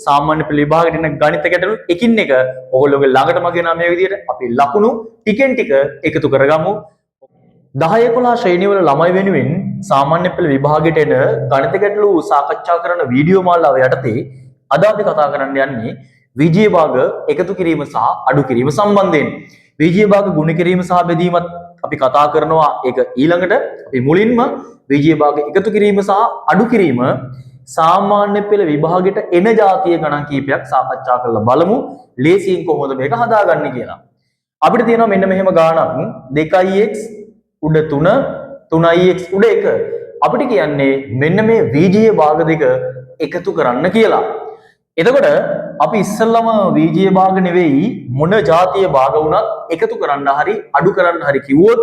සාමාන්‍ය පෙළ විභාගයට එන ගණිත ගැටලු එකින් එක ඔයගොල්ලෝගේ ළඟටම ගෙනා මේ විදිහට අපි ලකුණු ටිකෙන් ටික එකතු කරගමු. 10 11 ශ්‍රේණිවල ළමයි වෙනුවෙන් සාමාන්‍ය පෙළ විභාගයට එන ගණිත ගැටලු සාකච්ඡා කරන වීඩියෝ මාලාව යටතේ අද අපි කතා කරන්න යන්නේ විජය භාග එකතු කිරීම සහ අඩු කිරීම සම්බන්ධයෙන්. විජය භාග ගුණ කිරීම සහ බෙදීමත් අපි කතා කරනවා. ඒක ඊළඟට අපි මුලින්ම විජය භාග එකතු කිරීම සහ අඩු කිරීම සාමාන්‍ය පෙළ විභාගයට එන જાතිය ගණන් කීපයක් සාකච්ඡා කරලා බලමු. ලේසියෙන් කොහොමද මේක හදාගන්නේ කියලා. අපිට තියෙනවා මෙන්න මෙහෙම ගාණක් 2x උඩ 3 3x උඩ 1. අපිට කියන්නේ මෙන්න මේ විජය භාග දෙක එකතු කරන්න කියලා. එතකොට අපි ඉස්සෙල්ලම විජය භාග නෙවෙයි මොන જાතිය භාග වුණත් එකතු කරන්න හරි අඩු කරන්න හරි කිව්වොත්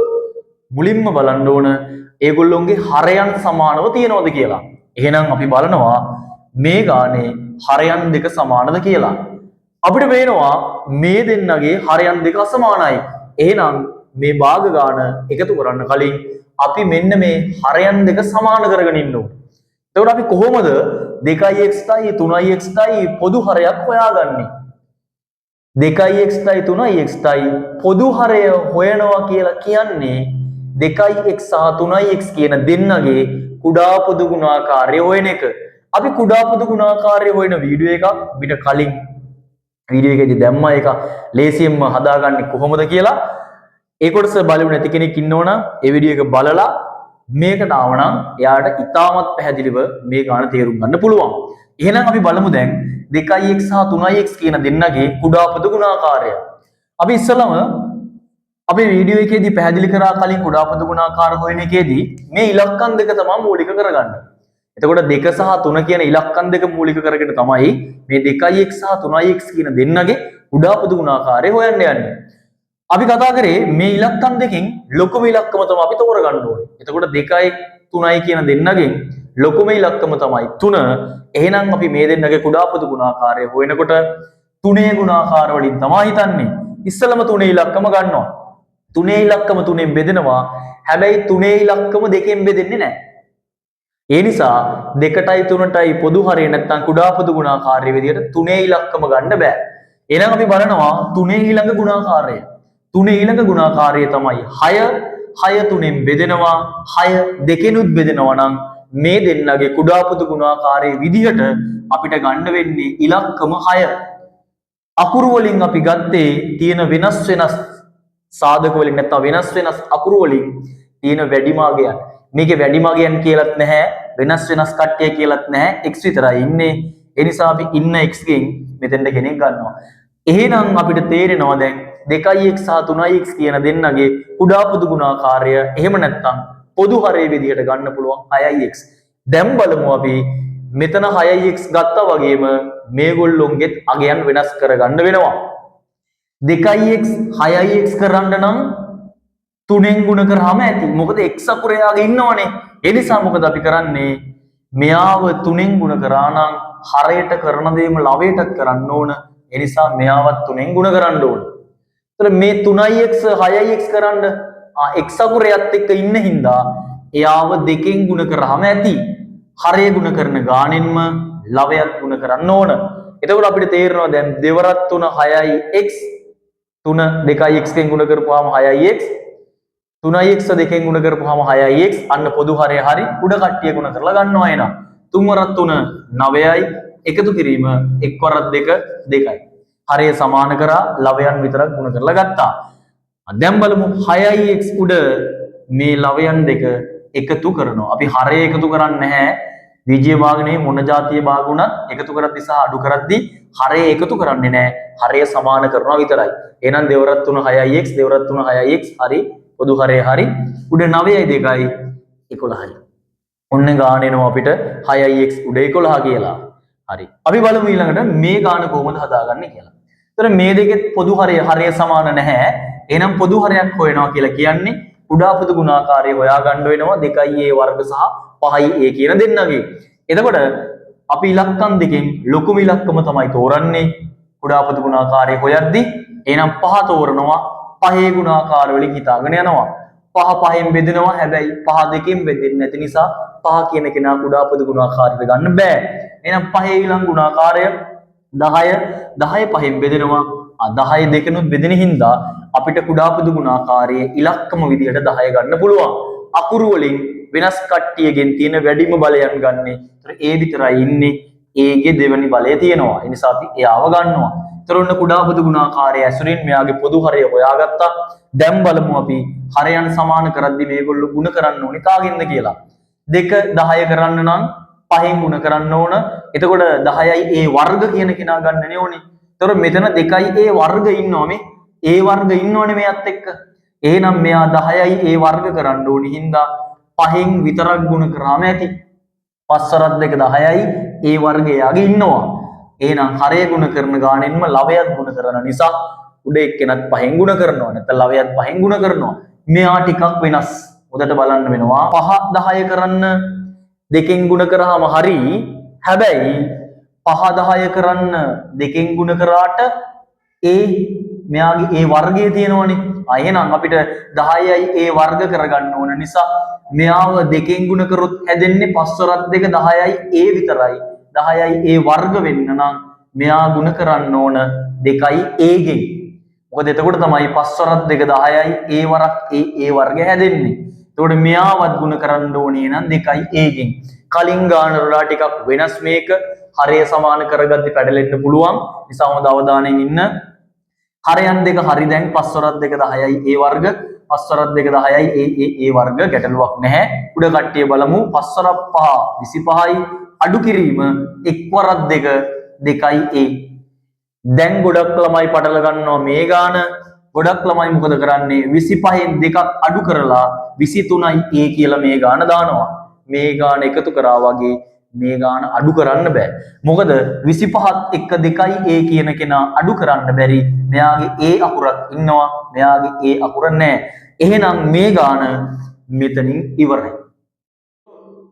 මුලින්ම බලන්න ඕන ඒගොල්ලෝගේ හරයන් සමානව තියනවද කියලා. එහෙනම් අපි බලනවා මේ ගානේ හරයන් දෙක සමානද කියලා. අපිට පේනවා මේ දෙන්නගේ හරයන් දෙක අසමානයි. එහෙනම් මේ භාග ගාන එකතු කරන්න කලින් අපි මෙන්න මේ හරයන් දෙක සමාන කරගෙන ඉන්න ඕනේ. එතකොට අපි කොහොමද 2x 3x පොදු හරයක් හොයාගන්නේ? 2x 3x පොදු හරය හොයනවා කියලා කියන්නේ 2x සහ 3x කියන දෙන්නගේ කුඩා පොදු ගුණාකාරය හොයන එක. අපි කුඩා පොදු ගුණාකාරය හොයන වීඩියෝ එකක් පිට කලින් වීඩියෝ එකේදී දැම්මා. ඒක ලේසියෙන්ම හදාගන්නේ කොහොමද කියලා. ඒ කොටස බලමු නැති කෙනෙක් ඉන්නවනම් ඒ වීඩියෝ එක බලලා මේකට ආවනම් එයාට ඉතාමත් පැහැදිලිව මේ ගාන තේරුම් ගන්න පුළුවන්. එහෙනම් අපි බලමු දැන් 2x සහ 3x කියන දෙන්නගේ කුඩා පොදු ගුණාකාරය. අපි ඉස්සලම අපේ වීඩියෝ එකේදී පැහැදිලි කරා කලින් කුඩා පොදු ගුණාකාර හොයන එකේදී මේ ඉලක්කම් දෙක තමයි මූලික කරගන්න. එතකොට 2 සහ 3 කියන ඉලක්කම් දෙක මූලික කරගෙන තමයි මේ 2x සහ 3x කියන දෙන්නගේ කුඩා පොදු ගුණාකාරය හොයන්න යන්නේ. අපි කතා කරේ මේ ඉලක්කම් දෙකෙන් ලොකුම ඉලක්කම තමයි අපි තෝරගන්න ඕනේ. එතකොට 2යි 3යි කියන දෙන්නගෙන් ලොකුම ඉලක්කම තමයි 3. එහෙනම් අපි මේ දෙන්නගේ කුඩා පොදු ගුණාකාරය හොයනකොට 3 ගුණාකාර වලින් තමයි හිතන්නේ. ඉස්සලම 3 ඉලක්කම ගන්නවා. 3 ඉලක්කම 3ෙන් බෙදෙනවා. හැබැයි 3 ඉලක්කම 2ෙන් බෙදෙන්නේ නැහැ. ඒ නිසා 2ටයි 3ටයි පොදු හරය නැත්නම් කුඩා පොදු ගුණාකාරය විදිහට 3 ඉලක්කම ගන්න බෑ. එහෙනම් අපි බලනවා 3 ඊළඟ ගුණාකාරය. 3 ඊළඟ ගුණාකාරය තමයි 6. 6 3ෙන් බෙදෙනවා. 6 2කෙනුත් බෙදෙනවා නම් මේ දෙන්නගේ කුඩා පොදු ගුණාකාරයේ විදිහට අපිට ගන්න වෙන්නේ ඉලක්කම 6. අකුරු වලින් අපි ගත්තේ තියෙන වෙනස් සාධක වලින් නැත්නම් වෙනස් අකුරු වලින් තියෙන වැඩිමාගයන්. මේකේ වැඩිමාගයන් කියලාත් නැහැ, වෙනස් කට්ටිය කියලාත් නැහැ. x විතරයි ඉන්නේ. ඒ නිසා අපි ඉන්න x ගෙන් මෙතෙන්ට කෙනෙක් ගන්නවා. එහෙනම් අපිට තේරෙනවා දැන් 2x සහ 3x කියන දෙන්නගේ කුඩා පොදු ගුණාකාරය එහෙම නැත්නම් පොදු හරය විදිහට ගන්න පුළුවන් 6x. දැන් බලමු අපි මෙතන 6x ගත්තා වගේම මේගොල්ලොන්ගෙත් අගයන් වෙනස් කරගන්න වෙනවා. 2x 6x කරන්න නම් 3ෙන් ගුණ කරාම ඇති. මොකද x අකුර එයාගේ ඉන්නවනේ. ඒ නිසා මොකද අපි කරන්නේ? මෙයාව 3ෙන් ගුණ කරා නම් හරයට කරන දේම ලවයටත් කරන්න ඕන. ඒ නිසා මෙයාවත් 3ෙන් ගුණ කරන්න ඕන. එතකොට මේ 3x 6x කරන්න x අකුරයත් එක්ක ඉන්න හින්දා එයාව 2ෙන් ගුණ කරාම ඇති. හරය ගුණ කරන ගානෙන්ම ලවයත් ගුණ කරන්න ඕන. එතකොට අපිට තේරෙනවා දැන් දෙවරත් 3 6x 3 2x කෙන් ගුණ කරපුවාම 6x 3x 2කෙන් ගුණ කරපුවාම 6x අන්න පොදු හරය හරි උඩ කට්ටිය ගුණ කරලා ගන්නවා එනවා. 3 වරත් 3 9යි එකතු කිරීම 1 වරත් 2 2යි. හරය සමාන කරා ලවයන් විතරක් ගුණ කරලා ගත්තා. දැන් බලමු 6x උඩ මේ ලවයන් දෙක එකතු කරනවා. අපි හරය එකතු කරන්නේ නැහැ. විජය භාගනේ මොන જાතිය භාග වුණත් එකතු කරද්දි සහ අඩු කරද්දි හරය එකතු කරන්නේ නැහැ. හරය සමාන කරනවා විතරයි. එහෙනම් දෙවරත් 3 6x දෙවරත් 3 6x හරි පොදු හරය හරි උඩ 9යි 2යි 11යි. ඔන්න ගාන එනවා අපිට 6x උඩ 11 කියලා. හරි. අපි බලමු ඊළඟට මේ ගාන කොහොමද හදාගන්නේ කියලා. ඒතර මේ දෙකෙත් පොදු හරය සමාන නැහැ. එහෙනම් පොදු හරයක් හොයනවා කියලා කියන්නේ කුඩා පොදු ගුණාකාරය හොයා ගන්න වෙනවා 2a වර්ග සහ 5a කියන දෙන්නගේ. එතකොට අපි ඉලක්කම් දෙකෙන් ලොකුම ඉලක්කම තමයි තෝරන්නේ කුඩා පොදු ගුණාකාරය හොයද්දී. එහෙනම් 5 තෝරනවා. 5 ගුණාකාර වලින් හිතාගෙන යනවා. 5 5ෙන් බෙදෙනවා. හැබැයි 5 2කින් බෙදෙන්නේ නැති නිසා 5 කියන කෙනා කුඩා පොදු ගුණාකාරයට ගන්න බෑ. එහෙනම් 5 ඊළඟ ගුණාකාරය 10 පහෙන් බෙදෙනවා. 10 දෙකනුත් බෙදෙන හින්දා අපිට කුඩා පොදු ගුණාකාරයේ ඉලක්කම විදිහට 10 ගන්න පුළුවන්. අකුරු වලින් වෙනස් කට්ටියගෙන් තියෙන වැඩිම බලයන් ගන්නෙ. ඒතර ඒ විතරයි ඉන්නේ. ඒගේ දෙවෙනි බලය තියෙනවා. ඒ නිසා අපි එයාව ගන්නවා. ඒතර ඔන්න කුඩා පොදු ගුණාකාරය ඇසුරින් මෙයාගේ පොදු හරය හොයාගත්තා. දැන් බලමු අපි හරයන් සමාන කරද්දි මේගොල්ලෝ ගුණ කරන්න ඕනේ කාගෙන්ද කියලා. 2 10 කරන්න නම් 5න් ගුණ කරන්න ඕන. එතකොට 10යි ඒ වර්ග කියන කෙනා ගන්නනේ ඕනේ. ඒතර මෙතන 2යි ඒ වර්ග ඉන්නවා මේ. ඒ වර්ග ඉන්නෝනේ මෙයත් එක්ක. එහෙනම් මෙයා 10යි ඒ වර්ග කරන්න ඕනේ හින්දා 5න් විතරක් ගුණ කරාම ඇති. 5 වරක් 2 10යි ඒ වර්ගය යාගේ ඉන්නවා. එහෙනම් හරය ගුණ කරන ගානෙන්ම ලවයත් ගුණ කරන නිසා උඩ එක්කෙනත් 5න් ගුණ කරනවා. නැත්නම් ලවයත් 5න් ගුණ කරනවා. මෙයා ටිකක් වෙනස්. උදට බලන්න වෙනවා. 5 10 කරන්න දෙකෙන් ගුණ කරාම හරි. හැබැයි 5 10 කරන්න දෙකෙන් ගුණ කරාට ඒ මෙයාගේ ඒ වර්ගය තියෙනවනේ. එහෙනම් අපිට 10යි ඒ වර්ග කරගන්න ඕන නිසා මෙයාව දෙකෙන් ගුණ කරොත් හැදෙන්නේ 5 වරක් 2 10යි ඒ විතරයි. 10යි ඒ වර්ග වෙන්න නම් මෙයා ගුණ කරන්න ඕන 2යි ඒ ගෙන්. මොකද එතකොට තමයි 5 වරක් 2 10යි ඒ වරක් ඒ වර්ග හැදෙන්නේ. එතකොට මෙයාවත් ගුණ කරන්න ඕනේ නම් 2යි ඒ ගෙන්. කලින් ගාන වල ටිකක් වෙනස් මේක. හරය සමාන කරගද්දි පැටලෙන්න පුළුවන්. නිසා හොඳ අවධානයෙන් ඉන්න. හරයන් දෙක හරි දැන් 5 වරක් 2 10යි ඒ වර්ග 5 වරක් 2 10යි ඒ වර්ග ගැටලුවක් නැහැ. උඩ කට්ටිය බලමු 5 වරක් 5 25යි අඩු කිරීම 1 වරක් 2 2යි ඒ. දැන් ගොඩක් ළමයි පටල ගන්නවා මේ ගාන. ගොඩක් ළමයි මොකද කරන්නේ 25න් දෙකක් අඩු කරලා 23යි ඒ කියලා මේ ගාන දානවා. මේ ගාන එකතු කරා වගේ මේ ගාන අඩු කරන්න බෑ. මොකද 25ත් එක්ක 2යි ඒ කියන කෙනා අඩු කරන්න බැරි. මෙයාගේ ඒ අකුරක් ඉන්නවා. මෙයාගේ ඒ අකුර නැහැ. එහෙනම් මේ ගාන මෙතනින් ඉවරයි.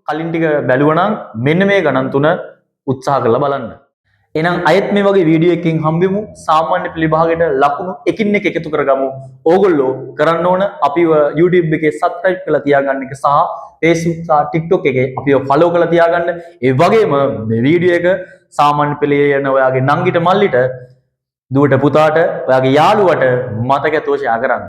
කලින් ටික බැලුවනම් මෙන්න මේ ගණන් තුන උත්සාහ කරලා බලන්න. එහෙනම් අයත් මේ වගේ වීඩියෝ එකකින් හම්බෙමු. සාමාන්‍ය පෙළ විභාගයට ලකුණු එකින් එක එකතු කරගමු. ඕගොල්ලෝ කරන්න ඕන අපිව YouTube එකේ subscribe කරලා තියාගන්න එක සහ Facebook සහ TikTok එකේ අපිව follow කරලා තියාගන්න. ඒ වගේම මේ වීඩියෝ එක සාමාන්‍ය පෙළේ යන ඔයාගේ නංගිට මල්ලිට දුවට පුතාට ඔයාගේ යාළුවට මතක ඇතුව ෂෙයා කරන්න.